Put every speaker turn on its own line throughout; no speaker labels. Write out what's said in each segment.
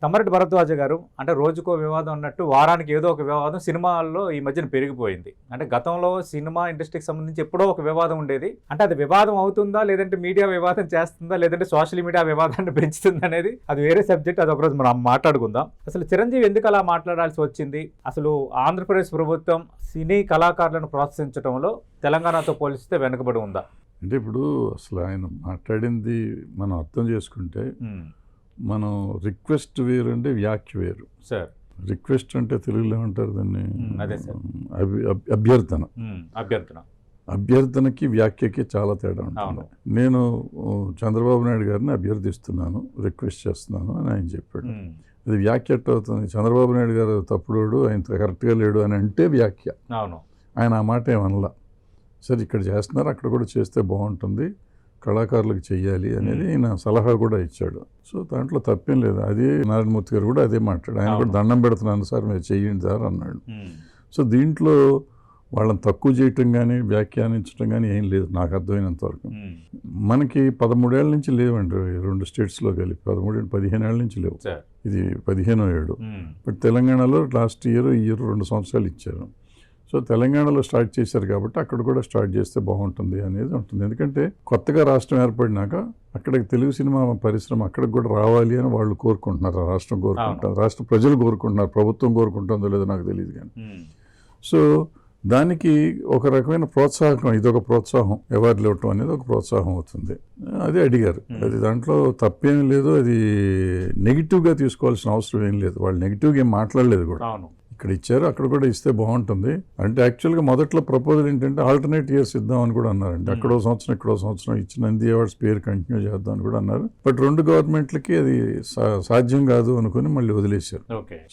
తమ్మరెడ్డి భరద్వాజ గారు అంటే రోజుకో వివాదం అన్నట్టు వారానికి ఏదో ఒక వివాదం సినిమాల్లో ఈ మధ్యన పెరిగిపోయింది. అంటే గతంలో సినిమా ఇండస్ట్రీకి సంబంధించి ఎప్పుడో ఒక వివాదం ఉండేది. అంటే అది వివాదం అవుతుందా, లేదంటే మీడియా వివాదం చేస్తుందా, లేదంటే సోషల్ మీడియా వివాదాన్ని పెంచుతుందా అనేది అది వేరే సబ్జెక్ట్. అది ఒకరోజు మనం మాట్లాడుకుందాం. అసలు చిరంజీవి ఎందుకు అలా మాట్లాడాల్సి వచ్చింది? అసలు ఆంధ్రప్రదేశ్ ప్రభుత్వం సినీ కళాకారులను ప్రోత్సహించడంలో తెలంగాణతో పోలిస్తే వెనుకబడి ఉందా?
అంటే ఇప్పుడు అసలు ఆయన మాట్లాడింది మనం అర్థం చేసుకుంటే మనం రిక్వెస్ట్ వేరు అంటే వ్యాఖ్య వేరు.
సార్
రిక్వెస్ట్ అంటే తెలుగులో ఏమంటారు దాన్ని?
అదే సార్,
అభ్యర్థన.
అభ్యర్థన
అభ్యర్థనకి వ్యాఖ్యకి చాలా తేడా ఉంటుంది. నేను చంద్రబాబు నాయుడు గారిని అభ్యర్థిస్తున్నాను, రిక్వెస్ట్ చేస్తున్నాను అని ఆయన చెప్పాడు. అది వ్యాఖ్య ఎట్ట అవుతుంది? చంద్రబాబు నాయుడు గారు తప్పుడోడు, ఆయన కరెక్ట్గా లేడు అని అంటే వ్యాఖ్య.
అవును,
ఆయన ఆ మాట ఏమనలా. సరే ఇక్కడ చేస్తున్నారు, అక్కడ కూడా చేస్తే బాగుంటుంది, కళాకారులకు చెయ్యాలి అనేది ఆయన సలహా కూడా ఇచ్చాడు. సో దాంట్లో తప్పేం లేదు. అదే నారాయణమూర్తి గారు కూడా అదే మాట్లాడు. ఆయన కూడా దండం పెడుతున్నాను సార్, మీరు చెయ్యండి సార్ అన్నాడు. సో దీంట్లో వాళ్ళని తక్కువ చేయటం కానీ వ్యాఖ్యానించడం కానీ ఏం లేదు నాకు అర్థమైనంత వరకు. మనకి 13 ఏళ్ళ నుంచి లేవండి 2 స్టేట్స్లో కలిపి. 15 ఏళ్ళ నుంచి లేవు. ఇది 15వ ఏడు. బట్ తెలంగాణలో లాస్ట్ ఇయర్ 2 సంవత్సరాలు ఇచ్చారు. సో తెలంగాణలో స్టార్ట్ చేశారు కాబట్టి అక్కడ కూడా స్టార్ట్ చేస్తే బాగుంటుంది అనేది ఉంటుంది. ఎందుకంటే కొత్తగా రాష్ట్రం ఏర్పడినాక అక్కడికి తెలుగు సినిమా పరిశ్రమ అక్కడికి కూడా రావాలి అని వాళ్ళు కోరుకుంటున్నారు. రాష్ట్రం కోరుకుంటారు, రాష్ట్ర ప్రజలు కోరుకుంటున్నారు. ప్రభుత్వం కోరుకుంటుందో లేదో నాకు తెలియదు కానీ. సో దానికి ఒక రకమైన ప్రోత్సాహం, ఇదొక ప్రోత్సాహం, అవార్డులు ఇవ్వటం అనేది ఒక ప్రోత్సాహం అవుతుంది. అదే అడిగారు. అది దాంట్లో తప్పేమీ లేదు. అది నెగిటివ్గా తీసుకోవాల్సిన అవసరం ఏం లేదు. వాళ్ళు నెగిటివ్గా ఏం మాట్లాడలేదు కూడా. ఇక్కడ ఇచ్చారు, అక్కడ కూడా ఇస్తే బాగుంటుంది అంటే. యాక్చువల్గా మొదట్లో ప్రపోజల్ ఏంటంటే ఆల్టర్నేట్ ఇయర్స్ ఇద్దాం అని కూడా అన్నారండి. అక్కడో సంవత్సరం ఇక్కడో సంవత్సరం ఇచ్చిన నంది అవార్డ్స్ పేరు కంటిన్యూ చేద్దాం అని కూడా అన్నారు. బట్ 2 గవర్నమెంట్లకి అది సాధ్యం కాదు అనుకుని మళ్ళీ వదిలేశారు.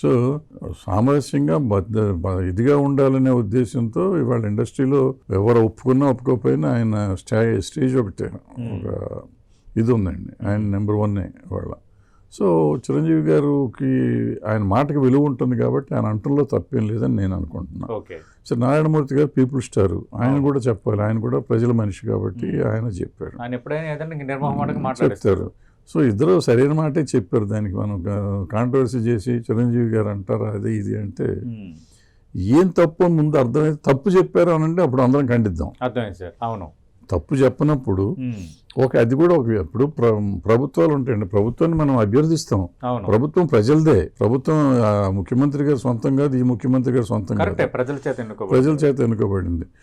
సో సామరస్యంగా ఇదిగా ఉండాలనే ఉద్దేశంతో ఇవాళ ఇండస్ట్రీలో ఎవరు ఒప్పుకున్నా ఒప్పుకోకపోయినా ఆయన స్టేజ్ ఒకటే ఒక ఇది ఉందండి. ఆయన నెంబర్ 1 ఇవాళ. సో చిరంజీవి గారికి ఆయన మాటకి విలువ ఉంటుంది కాబట్టి ఆయన అంటంలో తప్పేం లేదని నేను అనుకుంటున్నాను. సో నారాయణమూర్తి గారు పీపుల్ స్టార్, ఆయన కూడా చెప్పాలి. ఆయన కూడా ప్రజల మనిషి కాబట్టి ఆయన చెప్పాడు, చెప్తారు. సో ఇద్దరు సరైన మాటే చెప్పారు. దానికి మనం కాంట్రవర్సీ చేసి చిరంజీవి గారు అంటారా అది ఇది అంటే ఏం తప్పు ముందు అర్థమైతే, తప్పు చెప్పారు అని అంటే అప్పుడు అందరం ఖండిద్దాం.
అవును,
తప్పు చెప్పినప్పుడు అది కూడా ఇప్పుడు ప్రభుత్వాలు ఉంటాయండి. ప్రభుత్వాన్ని మనం అభ్యర్థిస్తాం. ప్రభుత్వం ప్రజలదే. ప్రభుత్వం ముఖ్యమంత్రి గారు సొంతం కాదు, ఈ ముఖ్యమంత్రి గారు సొంతం కాదు, ప్రజల చేత ఎన్నుకోబడింది.